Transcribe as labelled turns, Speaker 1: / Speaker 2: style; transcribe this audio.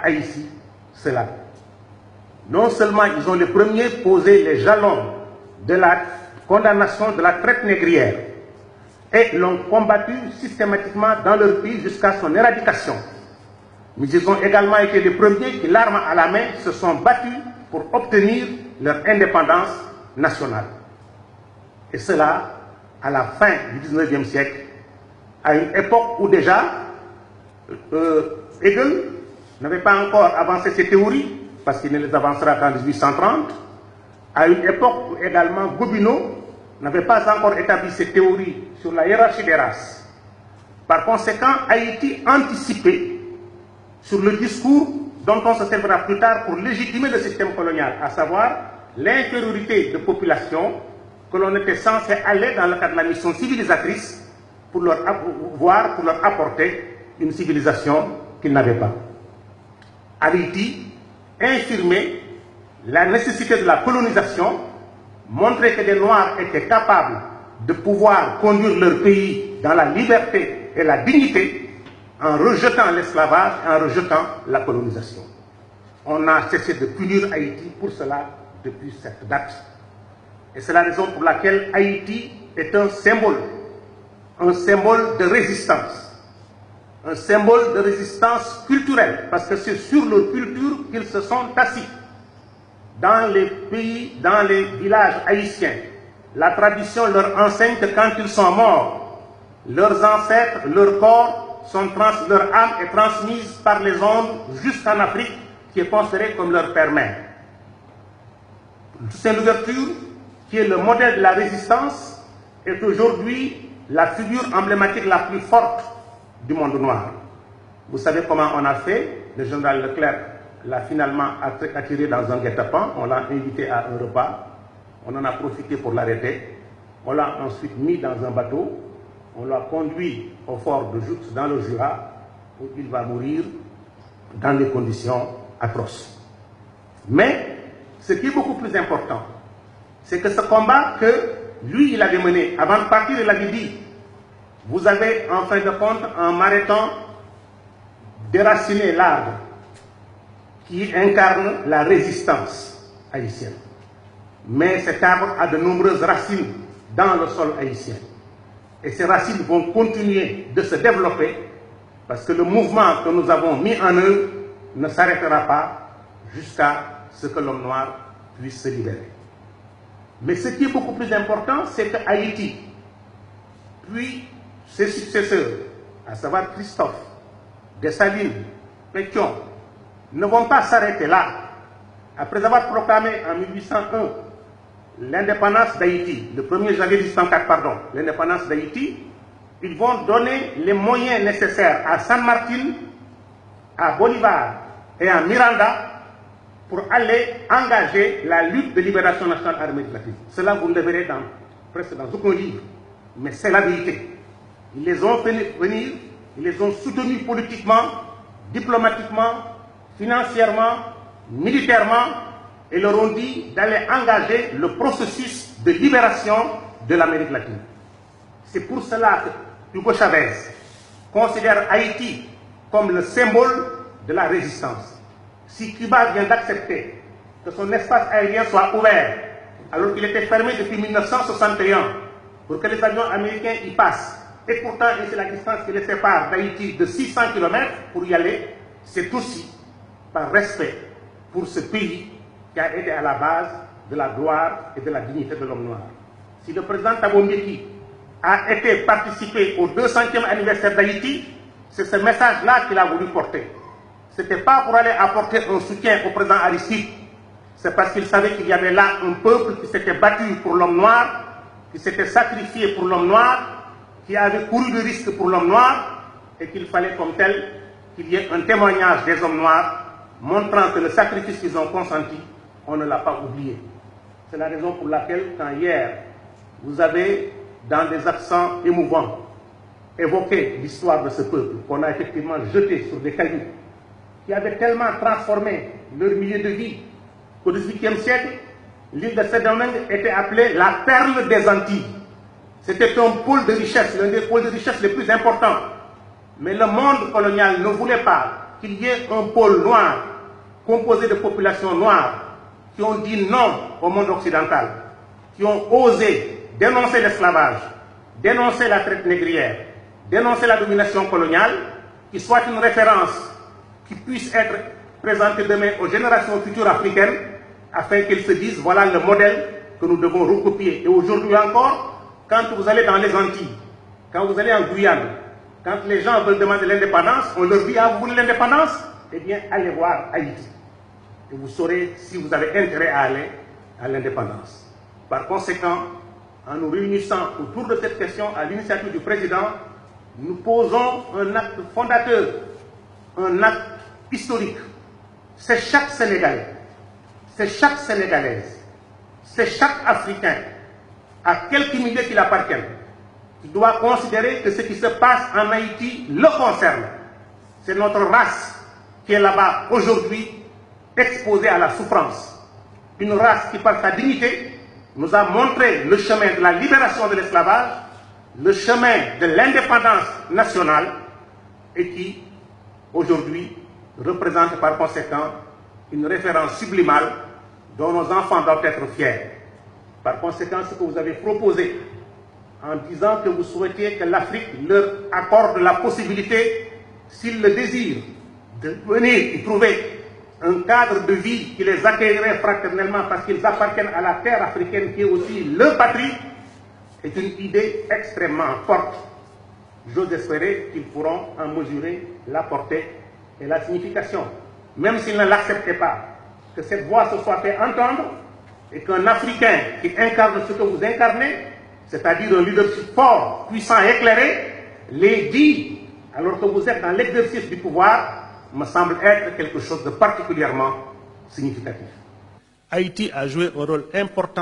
Speaker 1: Haïti cela. Non seulement ils ont les premiers posé les jalons de la condamnation de la traite négrière et l'ont combattu systématiquement dans leur pays jusqu'à son éradication, mais ils ont également été les premiers qui, l'arme à la main, se sont battus pour obtenir leur indépendance nationale. Et cela à la fin du XIXe siècle, à une époque où déjà Hegel n'avait pas encore avancé ses théories, parce qu'il ne les avancera qu'en 1830, à une époque où également Gobineau n'avait pas encore établi ses théories sur la hiérarchie des races. Par conséquent, Haïti anticipait sur le discours dont on se servira plus tard pour légitimer le système colonial, à savoir l'infériorité de population que l'on était censé aller dans le cadre de la mission civilisatrice pour leur apporter une civilisation qu'ils n'avaient pas. Haïti infirmait la nécessité de la colonisation, montrer que les Noirs étaient capables de pouvoir conduire leur pays dans la liberté et la dignité en rejetant l'esclavage et en rejetant la colonisation. On a cessé de punir Haïti pour cela depuis cette date. Et c'est la raison pour laquelle Haïti est un symbole de résistance. Un symbole de résistance culturelle, parce que c'est sur leur culture qu'ils se sont assis. Dans les pays, dans les villages haïtiens, la tradition leur enseigne que quand ils sont morts, leurs ancêtres, leur corps, leur âme est transmise par les ondes jusqu'en Afrique, qui est considérée comme leur père-mère. C'est l'ouverture qui est le modèle de la résistance, est aujourd'hui la figure emblématique la plus forte du monde noir. Vous savez comment on a fait? Le général Leclerc l'a finalement attiré dans un guet-apens, on l'a invité à un repas, on en a profité pour l'arrêter, on l'a ensuite mis dans un bateau, on l'a conduit au fort de Joux dans le Jura, où il va mourir dans des conditions atroces. Mais ce qui est beaucoup plus important, c'est que ce combat que lui, il avait mené, avant de partir, il avait dit, vous avez en fin de compte, en m'arrêtant, déraciné l'arbre qui incarne la résistance haïtienne. Mais cet arbre a de nombreuses racines dans le sol haïtien. Et ces racines vont continuer de se développer parce que le mouvement que nous avons mis en œuvre ne s'arrêtera pas jusqu'à ce que l'homme noir puisse se libérer. Mais ce qui est beaucoup plus important, c'est que Haïti, puis ses successeurs, à savoir Christophe, Dessalines, Pétion, ne vont pas s'arrêter là. Après avoir proclamé en 1801 l'indépendance d'Haïti, le 1er janvier 1804, pardon, l'indépendance d'Haïti, ils vont donner les moyens nécessaires à San Martin, à Bolivar et à Miranda pour aller engager la lutte de libération nationale en Amérique latine. Cela, vous le verrez presque dans aucun livre, mais c'est la vérité. Ils les ont fait venir, ils les ont soutenus politiquement, diplomatiquement, financièrement, militairement, et leur ont dit d'aller engager le processus de libération de l'Amérique latine. C'est pour cela que Hugo Chavez considère Haïti comme le symbole de la résistance. Si Cuba vient d'accepter que son espace aérien soit ouvert, alors qu'il était fermé depuis 1961, pour que les avions américains y passent, et pourtant c'est la distance qui les sépare d'Haïti de 600 km pour y aller, c'est aussi par respect pour ce pays qui a été à la base de la gloire et de la dignité de l'homme noir. Si le président Thabo Mbeki a été participé au 200e anniversaire d'Haïti, c'est ce message-là qu'il a voulu porter. Ce n'était pas pour aller apporter un soutien au président Aristide, c'est parce qu'il savait qu'il y avait là un peuple qui s'était battu pour l'homme noir, qui s'était sacrifié pour l'homme noir, qui avait couru de risques pour l'homme noir, et qu'il fallait comme tel qu'il y ait un témoignage des hommes noirs montrant que le sacrifice qu'ils ont consenti, on ne l'a pas oublié. C'est la raison pour laquelle, quand hier, vous avez, dans des accents émouvants, évoqué l'histoire de ce peuple, qu'on a effectivement jeté sur des cailloux, qui avaient tellement transformé leur milieu de vie qu'au XVIIIe siècle, l'île de Saint-Domingue était appelée la perle des Antilles. C'était un pôle de richesse, l'un des pôles de richesse les plus importants. Mais le monde colonial ne voulait pas qu'il y ait un pôle noir composé de populations noires qui ont dit non au monde occidental, qui ont osé dénoncer l'esclavage, dénoncer la traite négrière, dénoncer la domination coloniale, qui soit une référence qui puisse être présentée demain aux générations futures africaines, afin qu'elles se disent voilà le modèle que nous devons recopier. Et aujourd'hui encore, quand vous allez dans les Antilles, quand vous allez en Guyane, quand les gens veulent demander l'indépendance, on leur dit ah, vous voulez l'indépendance? Eh bien, allez voir Haïti. Et vous saurez si vous avez intérêt à aller à l'indépendance. Par conséquent, en nous réunissant autour de cette question à l'initiative du président, nous posons un acte fondateur, un acte historique. C'est chaque Sénégalais, c'est chaque Sénégalaise, c'est chaque Africain, à quelque milieu qu'il appartienne, qui doit considérer que ce qui se passe en Haïti le concerne. C'est notre race qui est là-bas aujourd'hui exposée à la souffrance. Une race qui, par sa dignité, nous a montré le chemin de la libération de l'esclavage, le chemin de l'indépendance nationale et qui, aujourd'hui, représente par conséquent une référence sublimale dont nos enfants doivent être fiers. Par conséquent, ce que vous avez proposé en disant que vous souhaitiez que l'Afrique leur accorde la possibilité, s'ils le désirent, de venir y trouver un cadre de vie qui les accueillerait fraternellement parce qu'ils appartiennent à la terre africaine qui est aussi leur patrie, est une idée extrêmement forte. J'ose espérer qu'ils pourront en mesurer la portée et la signification. Même s'ils ne l'acceptaient pas, que cette voix se soit fait entendre et qu'un Africain qui incarne ce que vous incarnez, c'est-à-dire un leadership fort, puissant et éclairé, les dit, alors que vous êtes dans l'exercice du pouvoir, me semble être quelque chose de particulièrement significatif. Haïti a joué un rôle important